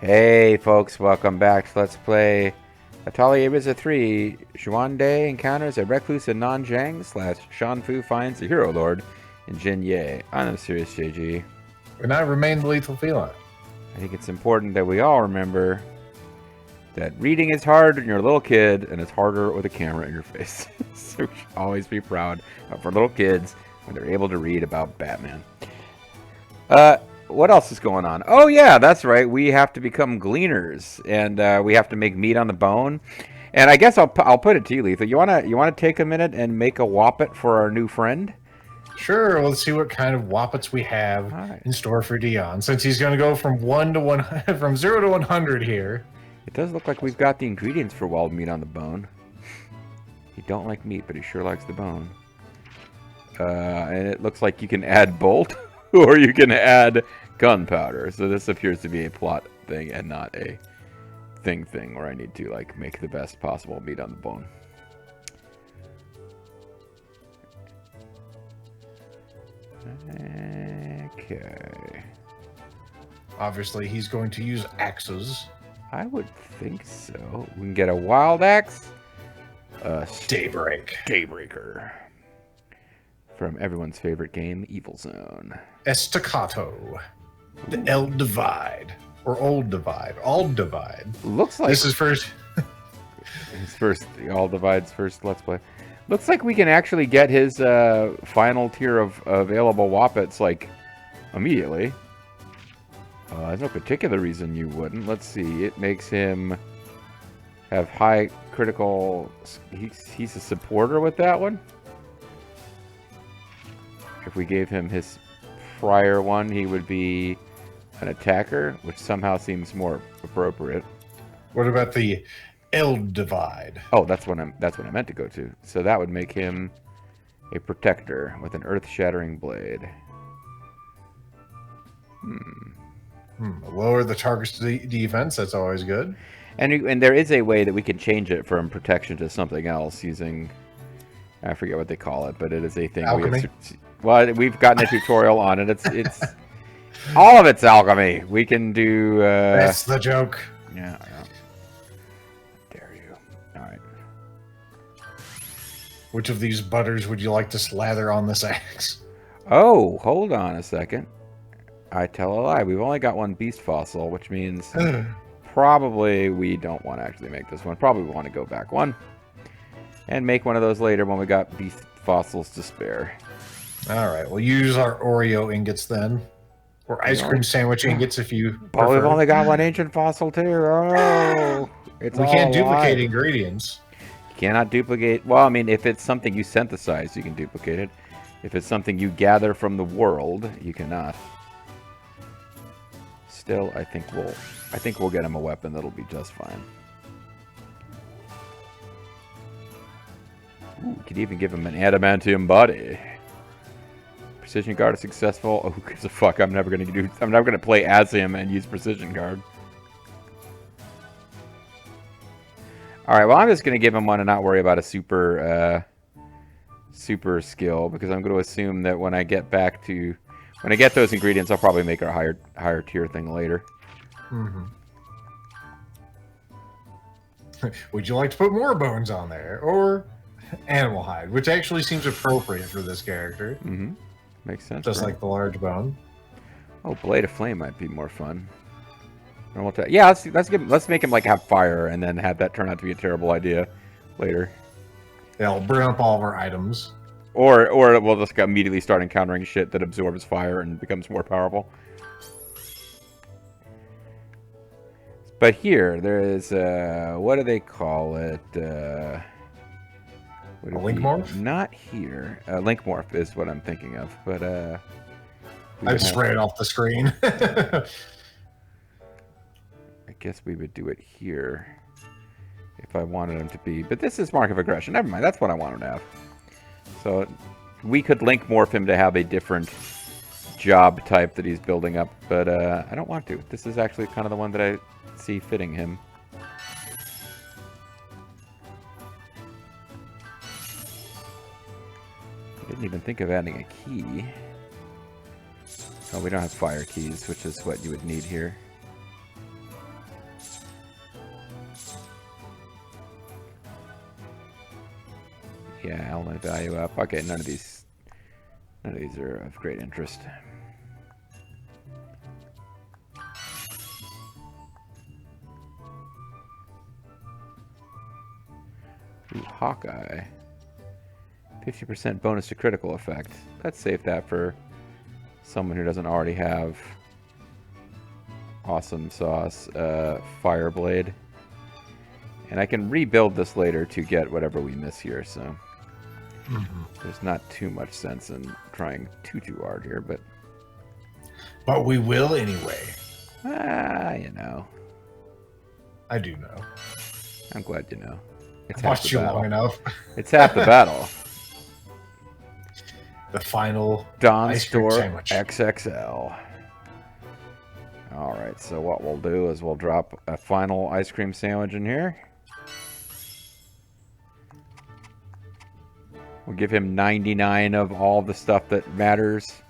Hey folks, welcome back to Let's Play Atelier Ryza 3. Xuan Day encounters a recluse in Nanjing / Shanfu finds a hero lord in Jinye. I'm Serious JG. And I remain the lethal feline. I think it's important that we all remember that reading is hard when you're a little kid and it's harder with a camera in your face. So we should always be proud of our little kids when they're able to read about Batman. What else is going on? Oh yeah, that's right. We have to become gleaners, and we have to make meat on the bone. And I guess I'll put it to you, Letha. You wanna take a minute and make a whoppet for our new friend? Sure, let's see what kind of whoppets we have in store for Dion, since he's going to go from 0 to 100 here. It does look like we've got the ingredients for wild meat on the bone. He don't like meat, but he sure likes the bone. And it looks like you can add bolt, or you can add gunpowder. So this appears to be a plot thing and not a thing where I need to like make the best possible meat on the bone. Okay. Obviously, he's going to use axes. I would think so. We can get a wild axe. Daybreaker. From everyone's favorite game, Evil Zone. Estaccato. The Eld Divide. Or Old Divide. Old Divide. Looks like this is first. All Divide's first Let's Play. Looks like we can actually get his final tier of available whoppets like immediately. There's no particular reason you wouldn't. Let's see. It makes him have high critical. He's a supporter with that one. If we gave him his prior one, he would be an attacker, which somehow seems more appropriate. What about the Eld Divide? Oh, that's what I meant to go to. So that would make him a protector with an earth-shattering blade. Lower the target's defense. That's always good. And there is a way that we can change it from protection to something else using, I forget what they call it, but it is a thing. Alchemy. We've gotten a tutorial on it. It's all of it's alchemy. We can do. That's the joke. Yeah. Dare you? All right. Which of these butters would you like to slather on this axe? Oh, hold on a second. I tell a lie. We've only got one beast fossil, which means probably we don't want to actually make this one. Probably we want to go back one and make one of those later when we got beast fossils to spare. All right, we'll use our Oreo ingots then, or ice cream sandwich ingots if you prefer. Oh, we've only got one ancient fossil too. Oh, we can't duplicate ingredients. You cannot duplicate. Well, I mean, if it's something you synthesize, you can duplicate it. If it's something you gather from the world, you cannot. Still, I think we'll get him a weapon that'll be just fine. Ooh, we could even give him an adamantium body. Precision guard is successful. Oh, who gives a fuck? I'm never gonna play as him and use precision guard. All right, well, I'm just gonna give him one and not worry about a super skill, because I'm going to assume that when I get those ingredients, I'll probably make our higher tier thing later. Would you like to put more bones on there, or animal hide, which actually seems appropriate for this character? Makes sense. Just like the large bone. Oh, blade of flame might be more fun. Yeah, let's make him like have fire, and then have that turn out to be a terrible idea later. They'll burn up all of our items. Or we'll just immediately start encountering shit that absorbs fire and becomes more powerful. But here, there is, what do they call it? A link morph? Not here. Link morph is what I'm thinking of, but, I'd spray it off the screen. I guess we would do it here if I wanted him to be. But this is mark of aggression. Never mind. That's what I want him to have. So we could link morph him to have a different job type that he's building up. But I don't want to. This is actually kind of the one that I see fitting him. I didn't even think of adding a key. Oh, we don't have fire keys, which is what you would need here. Yeah, element value up. Okay, none of these are of great interest. Ooh, Hawkeye. 50% bonus to critical effect. Let's save that for someone who doesn't already have awesome sauce. Fireblade. And I can rebuild this later to get whatever we miss here, so there's not too much sense in trying too hard here, but we will anyway. You know. I do know. I'm glad you know. It's I've watched you long enough. It's half the battle. The final Don ice cream Store sandwich. XXL. All right, so what we'll do is we'll drop a final ice cream sandwich in here. We'll give him 99 of all the stuff that matters.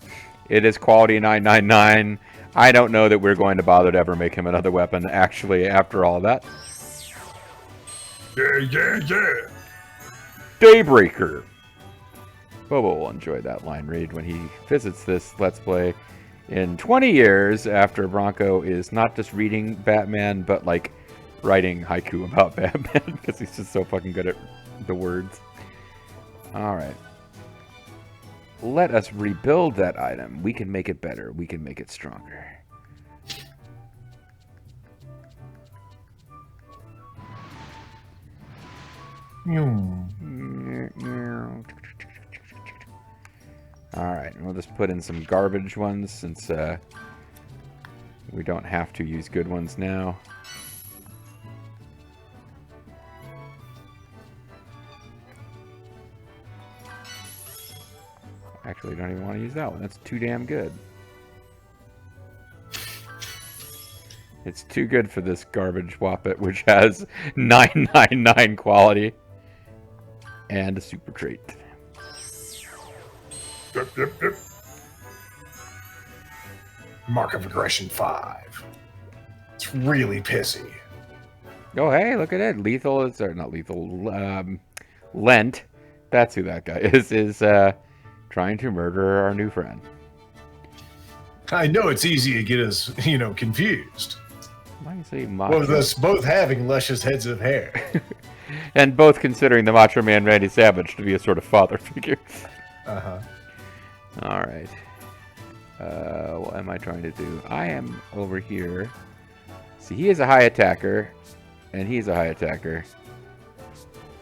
It is quality 999. I don't know that we're going to bother to ever make him another weapon, actually, after all that. Yeah. Daybreaker. Bobo will enjoy that line read when he visits this Let's Play in 20 years after Bronco is not just reading Batman, but like writing haiku about Batman because he's just so fucking good at the words. Alright. Let us rebuild that item. We can make it better. We can make it stronger. Alright, we'll just put in some garbage ones since we don't have to use good ones now. Actually, don't even want to use that one. That's too damn good. It's too good for this garbage Whoppet, which has 999 quality and a super trait. Yep. Mark of aggression 5. It's really pissy. Oh, hey, look at it. Lethal is, or not lethal, Lent. That's who that guy is trying to murder our new friend. I know it's easy to get us, confused. Why do you say macho? With us both having luscious heads of hair. And both considering the Macho Man Randy Savage to be a sort of father figure. Uh-huh. Alright. What am I trying to do? I am over here. See, he is a high attacker, and he's a high attacker.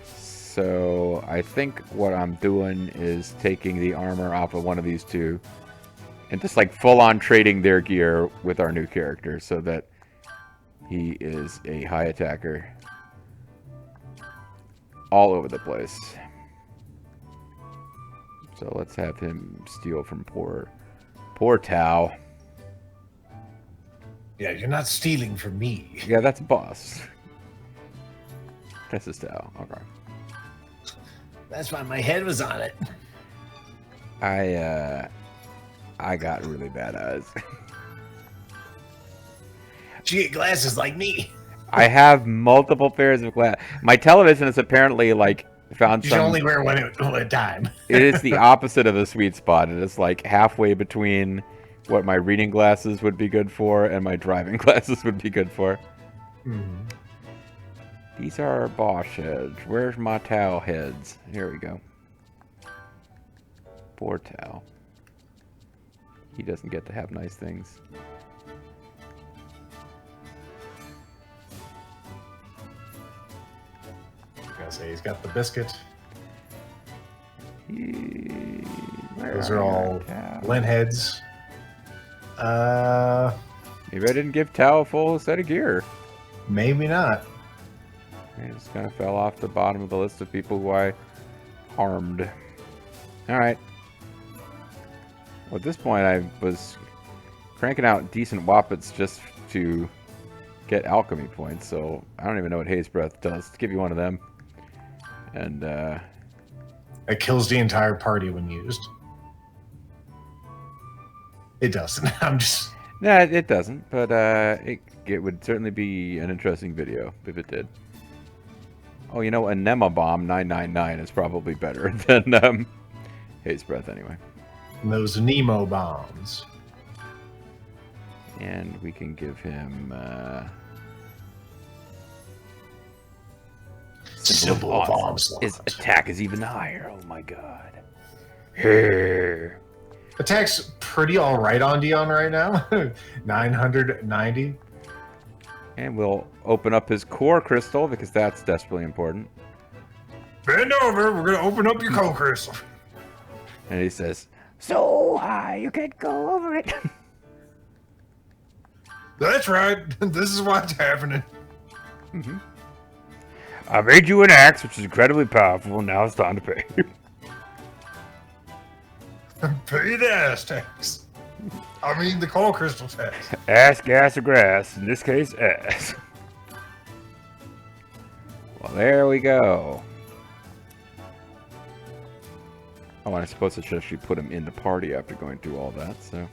So I think what I'm doing is taking the armor off of one of these two and just like full-on trading their gear with our new character so that he is a high attacker all over the place. So let's have him steal from poor Tao. Yeah, you're not stealing from me. Yeah, that's boss. This is Tao. Okay. That's why my head was on it. I got really bad eyes. You get glasses like me. I have multiple pairs of glasses. My television is apparently like found You some. should only wear one at a time. It is the opposite of the sweet spot. It is like halfway between what my reading glasses would be good for and my driving glasses would be good for. Mm-hmm. These are Bosch heads. Where's my Tao heads? Here we go. Poor Tao. He doesn't get to have nice things. I gotta say, he's got the biscuit. Those are all lint heads. Maybe I didn't give Tao a full set of gear. Maybe not. I just kind of fell off the bottom of the list of people who I harmed. Alright. Well, at this point, I was cranking out decent Whoppets just to get alchemy points, so I don't even know what Haze Breath does. Let's give you one of them. And, It kills the entire party when used. It doesn't. I'm just... Nah, it doesn't, but it would certainly be an interesting video if it did. Oh, you know, Enema Bomb 999 is probably better than Haze Breath anyway. And those Nemo bombs. And we can give him Symbol of Onslaught. His attack is even higher. Oh my god. Hey. Attack's pretty alright on Dion right now. 990. And we'll open up his core crystal because that's desperately important. Bend over, we're gonna open up your core crystal. And he says, "So high you can't go over it." That's right. This is what's happening. Mm-hmm. I made you an axe, which is incredibly powerful. Now it's time to pay. Pay the ass tax. I mean the core crystal tax. Ass, gas, or grass. In this case, ass. Well, there we go. Oh, and I suppose I should actually put him in the party after going through all that, so.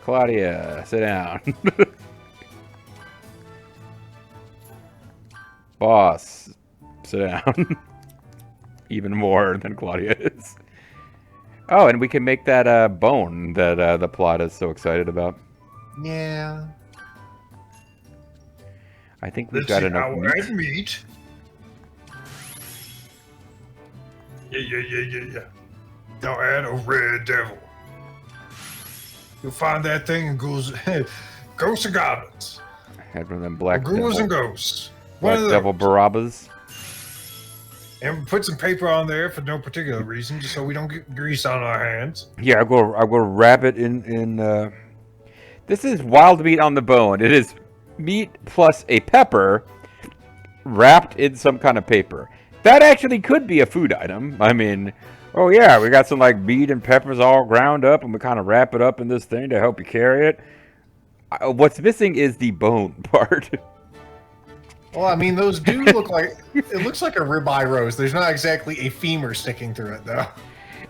Claudia, sit down. Boss, sit down. Even more than Claudia is. Oh, and we can make that bone that the plot is so excited about. Yeah. I think we've got enough meat. Yeah. Now add a red devil. You'll find that thing in Ghosts and Goblins. Had one of them black Ghouls devil, and Ghosts. black devil Barabbas. And put some paper on there for no particular reason, just so we don't get grease on our hands. Yeah, I'll go wrap it in. This is wild meat on the bone. It is meat plus a pepper wrapped in some kind of paper. That actually could be a food item. I mean, oh yeah, we got some like meat and peppers all ground up, and we kind of wrap it up in this thing to help you carry it. What's missing is the bone part. Well, I mean, those do look like, it looks like a ribeye roast. There's not exactly a femur sticking through it, though.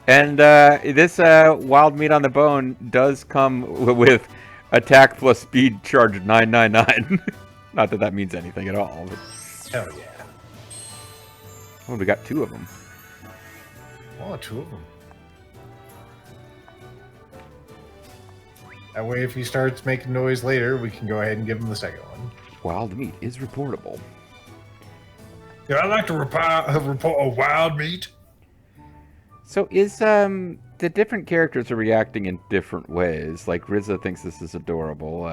And this wild meat on the bone does come with attack plus speed charge 999. Not that that means anything at all. But... Hell yeah. Oh, we got two of them. Oh, two of them. That way, if he starts making noise later, we can go ahead and give him the second one. Wild meat is reportable. Yeah, I like to report a wild meat. So is the different characters are reacting in different ways. Like Ryza thinks this is adorable.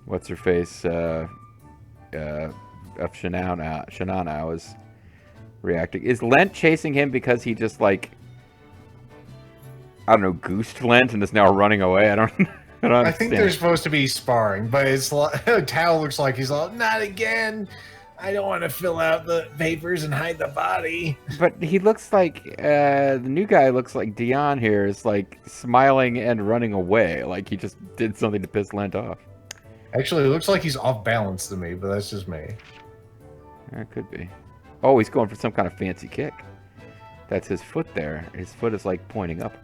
What's her face? Of Shanana is reacting. Is Lent chasing him because he just like I don't know, goosed Lent and is now running away? I don't I think they're supposed to be sparring, but it's like Tao looks like he's all, not again. I don't want to fill out the papers and hide the body. But he looks like the new guy looks like Dion here is like smiling and running away, like he just did something to piss Lent off. Actually, it looks like he's off balance to me, but that's just me. That could be. Oh, he's going for some kind of fancy kick. That's his foot there. His foot is like pointing up.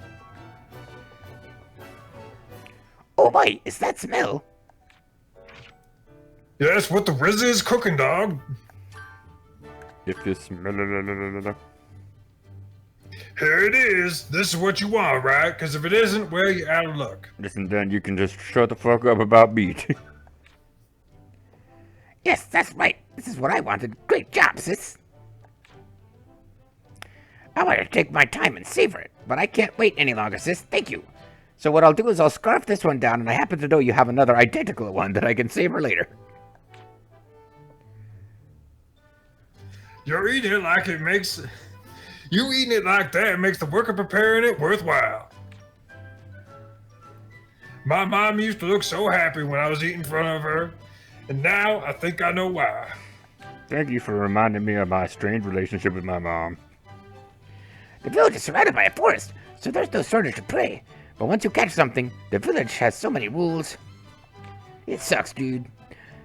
Oh boy, is that smell? Yeah, that's what the Ryza is cooking, dog. If you smell Here it is. This is what you want, right? Because if it isn't, well, you're out of luck. Listen, then you can just shut the fuck up about meat. Yes, that's right. This is what I wanted. Great job, sis. I want to take my time and savor it, but I can't wait any longer, sis. Thank you. So what I'll do is I'll scarf this one down, and I happen to know you have another identical one that I can savor later. You're eating it like it makes... You eating it like that makes the work of preparing it worthwhile. My mom used to look so happy when I was eating in front of her, and now I think I know why. Thank you for reminding me of my strained relationship with my mom. The village is surrounded by a forest, so there's no shortage of prey. But once you catch something, the village has so many rules. It sucks, dude.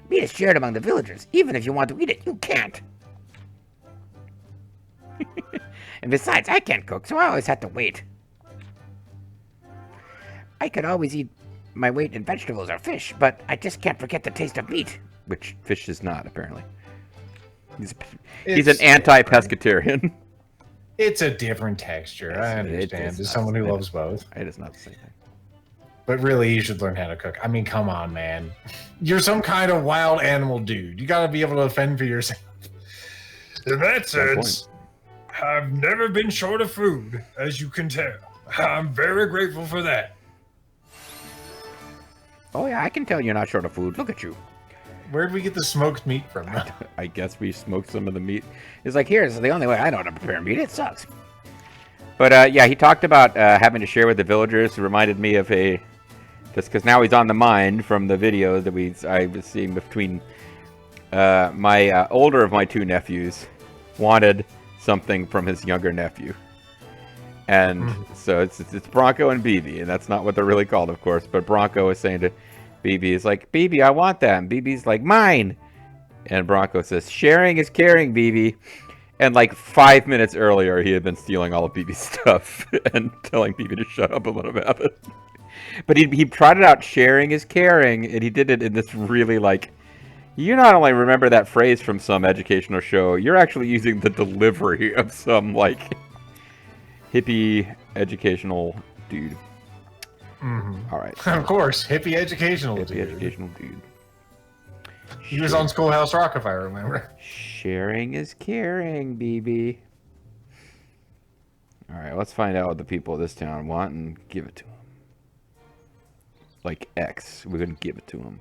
Meat is shared among the villagers. Even if you want to eat it, you can't. And besides, I can't cook, so I always have to wait. I could always eat my weight in vegetables or fish, but I just can't forget the taste of meat. which fish is not, apparently. He's It's an anti-pescatarian. It's a different texture. I understand. As someone who loves both. It is not the same thing. But really, you should learn how to cook. I mean, come on, man. You're some kind of wild animal dude. You got to be able to fend for yourself. In that sense, I've never been short of food, as you can tell. I'm very grateful for that. Oh yeah, I can tell you're not short of food. Look at you. Where'd we get the smoked meat from? I guess we smoked some of the meat. It's like, here's the only way I know how to prepare meat. It sucks. But yeah, he talked about having to share with the villagers. It reminded me of just because now he's on the mind from the video that I was seeing between my older of my two nephews wanted something from his younger nephew. And so it's Bronco and BB, and that's not what they're really called, of course. But Bronco is saying to BB, is like, BB, I want that. And BB's like, mine. And Bronco says, sharing is caring, BB. And like 5 minutes earlier, he had been stealing all of BB's stuff and telling BB to shut up and let him have it. But he trotted out sharing is caring, and he did it in this really like, you not only remember that phrase from some educational show, you're actually using the delivery of some like hippie educational dude. All right. Of course, hippie educational dude. Educational dude. He was on Schoolhouse Rock, if I remember. Sharing is caring, BB. All right, let's find out what the people of this town want and give it to them. Like X, we're gonna give it to them.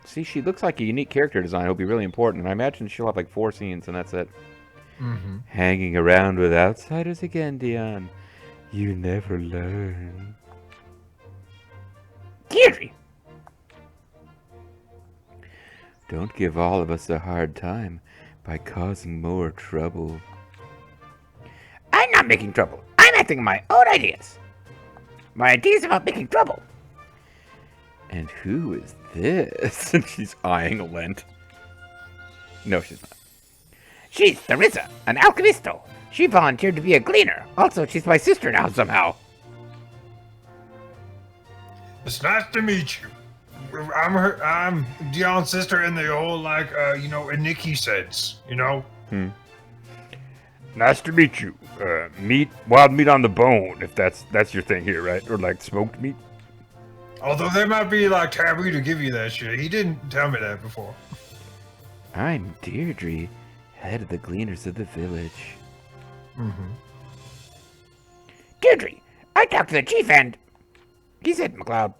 See, she looks like a unique character design. It'll be really important. And I imagine she'll have like 4 scenes, and that's it. Hanging around with outsiders again, Dion. You never learn. Deirdre! Don't give all of us a hard time by causing more trouble. I'm not making trouble. I'm acting my own ideas. My ideas about making trouble. And who is this? And she's eyeing Lent. No, she's not. She's Ryza, an alchemisto. She volunteered to be a gleaner. Also, she's my sister now somehow. It's nice to meet you. I'm Dion's sister in the old, like, a Nikki sense, you know? Nice to meet you. Wild meat on the bone, if that's your thing here, right? Or like smoked meat? Although they might be, like, taboo to give you that shit. He didn't tell me that before. I'm Deirdre, head of the Gleaners of the village. Deirdre, I talked to the chief and... He said, McLeod.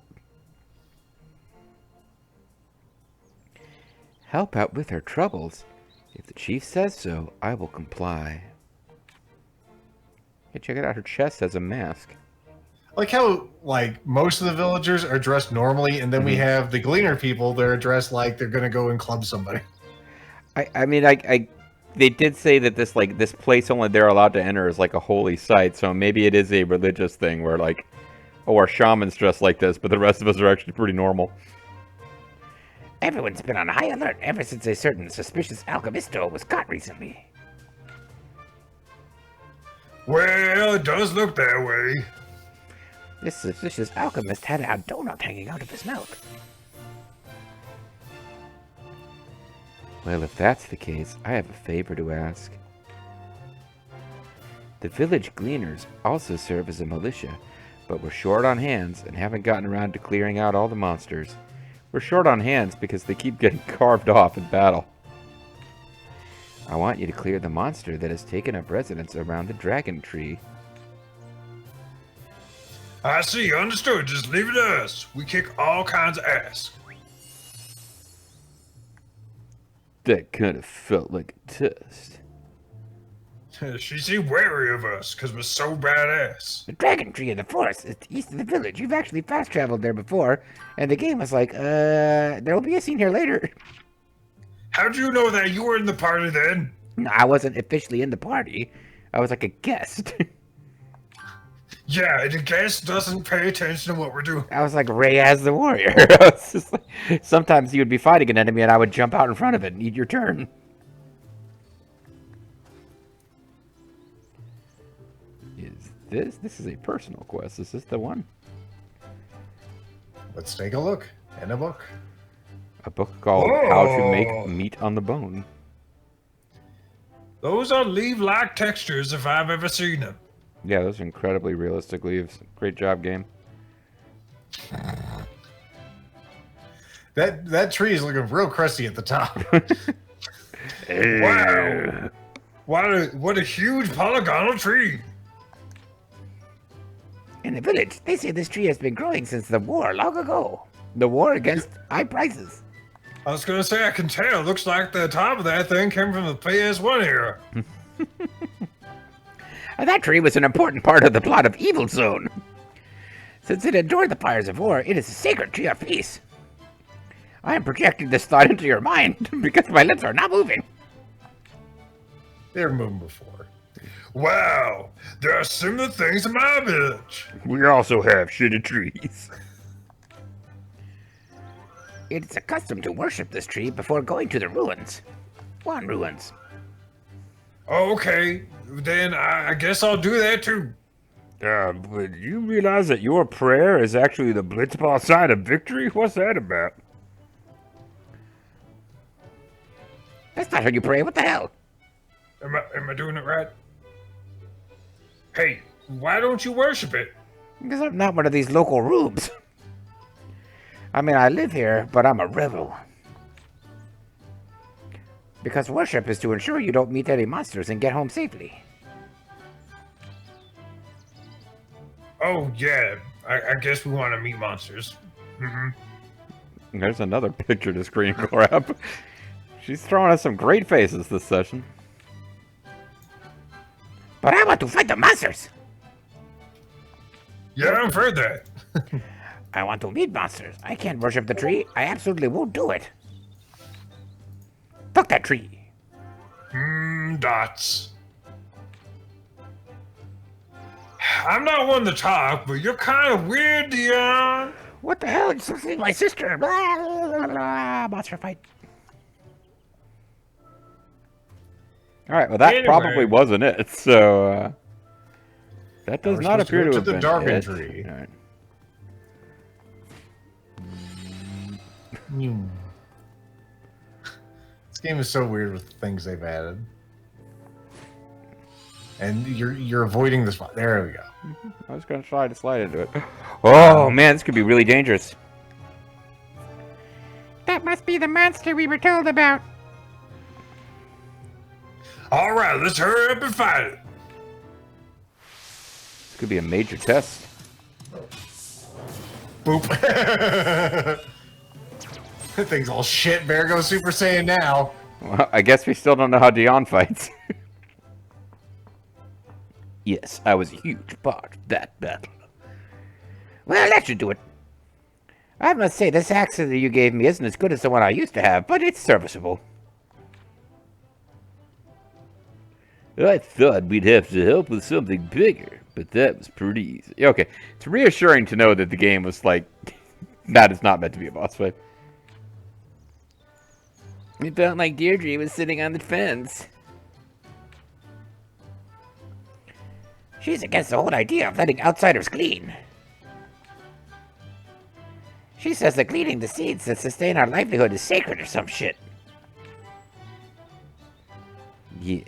Help out with our troubles. If the chief says so, I will comply. Hey, check it out. Her chest has a mask. Like how, like, most of the villagers are dressed normally, and then we have the Gleaner people, they're dressed like they're gonna go and club somebody. I mean, they did say that this place only they're allowed to enter is like a holy site, so maybe it is a religious thing where like, oh, our shaman's dressed like this, but the rest of us are actually pretty normal. Everyone's been on high alert ever since a certain suspicious alchemisto was caught recently. Well, it does look that way. This suspicious alchemist had a donut hanging out of his mouth. Well, if that's the case, I have a favor to ask. The village gleaners also serve as a militia, but we're short on hands and haven't gotten around to clearing out all the monsters. We're short on hands because they keep getting carved off in battle. I want you to clear the monster that has taken up residence around the dragon tree. I see, understood. Just leave it to us. We kick all kinds of ass. That kind of felt like a test. She seemed wary of us, because we're so badass. The dragon tree in the forest is east of the village. You've actually fast traveled there before, and the game was like, there will be a scene here later. How'd you know that? You were in the party then? No, I wasn't officially in the party. I was like a guest. Yeah, the guest doesn't pay attention to what we're doing. I was like Ray as the warrior. I was just like, sometimes you would be fighting an enemy and I would jump out in front of it and eat your turn. Is this is a personal quest. Is this the one? Let's take a look. In a book. A book called How to Make Meat on the Bone. Those are leaf-like textures if I've ever seen them. Yeah, those are incredibly realistic leaves. Great job, game. That tree is looking real crusty at the top. Wow! What a huge polygonal tree! In the village, they say this tree has been growing since the war long ago. The war against high prices. I was gonna say, I can tell. Looks like the top of that thing came from the PS1 era. And that tree was an important part of the plot of Evil Zone. Since it endured the fires of war, it is a sacred tree of peace. I am projecting this thought into your mind because my lips are not moving. They were moving before. Wow! There are similar things in my village. We also have shitty trees. It is a custom to worship this tree before going to the ruins. One ruins. Okay, then I guess I'll do that too. But you realize that your prayer is actually the blitzball sign of victory? What's that about? That's not how you pray. What the hell? Am I doing it right? Hey, why don't you worship it? Because I'm not one of these local rubes. I mean, I live here, but I'm a rebel. Because worship is to ensure you don't meet any monsters and get home safely. Oh, yeah. I guess we want to meet monsters. Mm-hmm. There's another picture to screen grab. She's throwing us some great faces this session. But I want to fight the monsters. Yeah, I've heard that. I want to meet monsters. I can't worship the tree. I absolutely won't do it. Fuck that tree. Dots. I'm not one to talk, but you're kind of weird, Dion. What the hell? You're supposed to be my sister. Blah, blah, blah. Monster fight. All right, well, that Anyway. probably wasn't it. So that does We're not supposed to appear go to to have the been Darwin it. tree. All right. This game is so weird with the things they've added. And you're avoiding the spot. There we go. I was going to try to slide into it. Oh, man, this could be really dangerous. That must be the monster we were told about. All right, let's hurry up and fight it. This could be a major test. Boop. That thing's all shit. Bear goes Super Saiyan now. Well, I guess we still don't know how Dion fights. Yes, I was a huge part of that battle. Well, that should do it. I must say, this axe that you gave me isn't as good as the one I used to have, but it's serviceable. I thought we'd have to help with something bigger, but that was pretty easy. Okay, it's reassuring to know that the game was like, that is not meant to be a boss fight. It felt like Deirdre was sitting on the fence. She's against the whole idea of letting outsiders glean. She says that gleaning the seeds that sustain our livelihood is sacred or some shit. Yeah,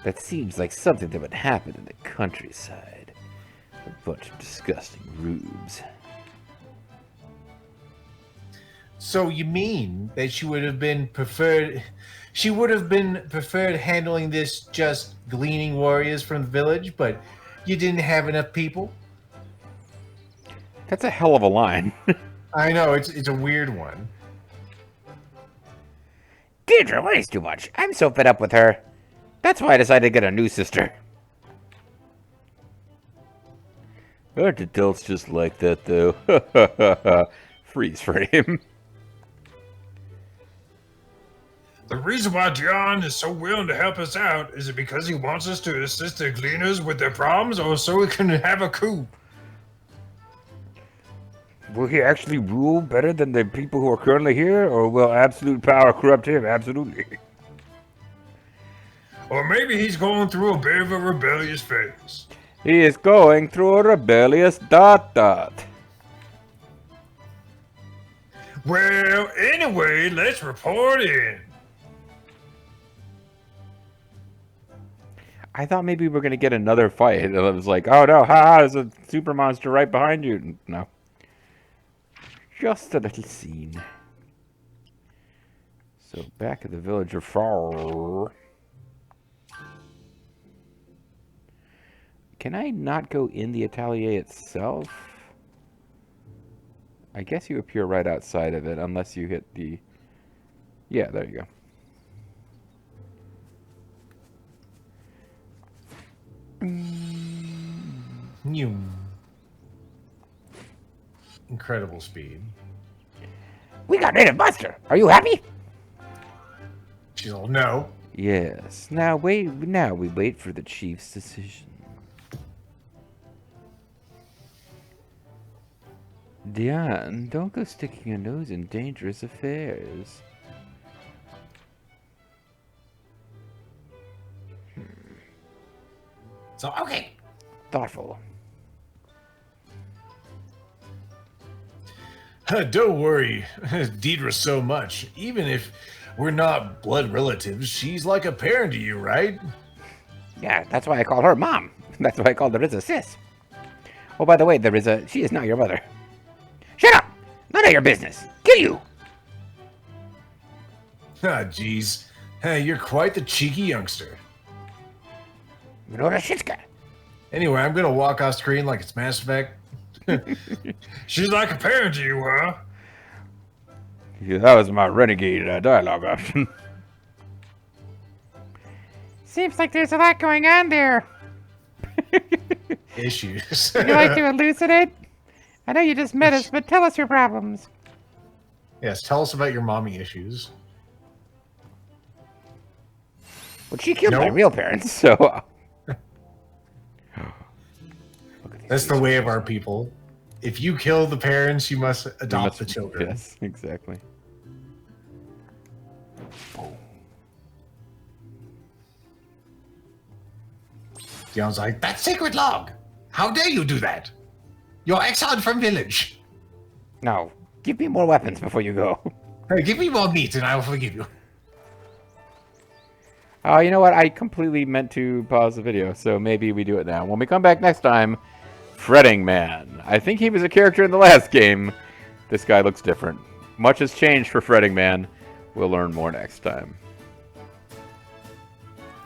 that seems like something that would happen in the countryside. A bunch of disgusting rubes. So you mean that she would have been preferred? She would have been preferred handling this just gleaning warriors from the village, but you didn't have enough people. That's a hell of a line. I know it's a weird one. Deirdre worries too much. I'm so fed up with her. That's why I decided to get a new sister. Aren't adults just like that, though? Freeze frame. The reason why Dion is so willing to help us out is it because he wants us to assist the gleaners with their problems, or so we can have a coup? Will he actually rule better than the people who are currently here, or will absolute power corrupt him? Absolutely. Or maybe he's going through a bit of a rebellious phase. He is going through a rebellious ... Well, anyway, let's report in. I thought maybe we were gonna get another fight. And it was like, oh no, haha, there's a super monster right behind you. No. Just a little scene. So back at the village of Far. Can I not go in the Atelier itself? I guess you appear right outside of it, unless you hit the... Yeah, there you go. You. Incredible speed. We got rid of Buster. Are you happy? She's all, no. Yes. Now we wait for the chief's decision. Diane, don't go sticking your nose in dangerous affairs. So, okay. Thoughtful. Don't worry, Deidre so much. Even if we're not blood relatives, she's like a parent to you, right? Yeah, that's why I call her Mom. That's why I call the Ryza sis. Oh, by the way, the Ryza, she is not your mother. Shut up! None of your business. Kill you! Ah, jeez. You're quite the cheeky youngster. Shitska. Anyway, I'm gonna walk off screen like it's Mass Effect. She's like a parent to you, huh? Yeah, that was my renegade dialogue option. Seems like there's a lot going on there. Issues. Would you like to elucidate? I know you just met us, but tell us your problems. Yes, tell us about your mommy issues. Well, she killed my Nope. real parents. So... That's the way of our people. If you kill the parents, you must we adopt must- the children. Yes, exactly. Dion's like, that sacred log! How dare you do that? You're exiled from village. No, give me more weapons before you go. Hey, give me more meat and I will forgive you. Oh, you know what? I completely meant to pause the video, so maybe we do it now. When we come back next time, Fretting Man. I think he was a character in the last game. This guy looks different. Much has changed for Fretting Man. We'll learn more next time.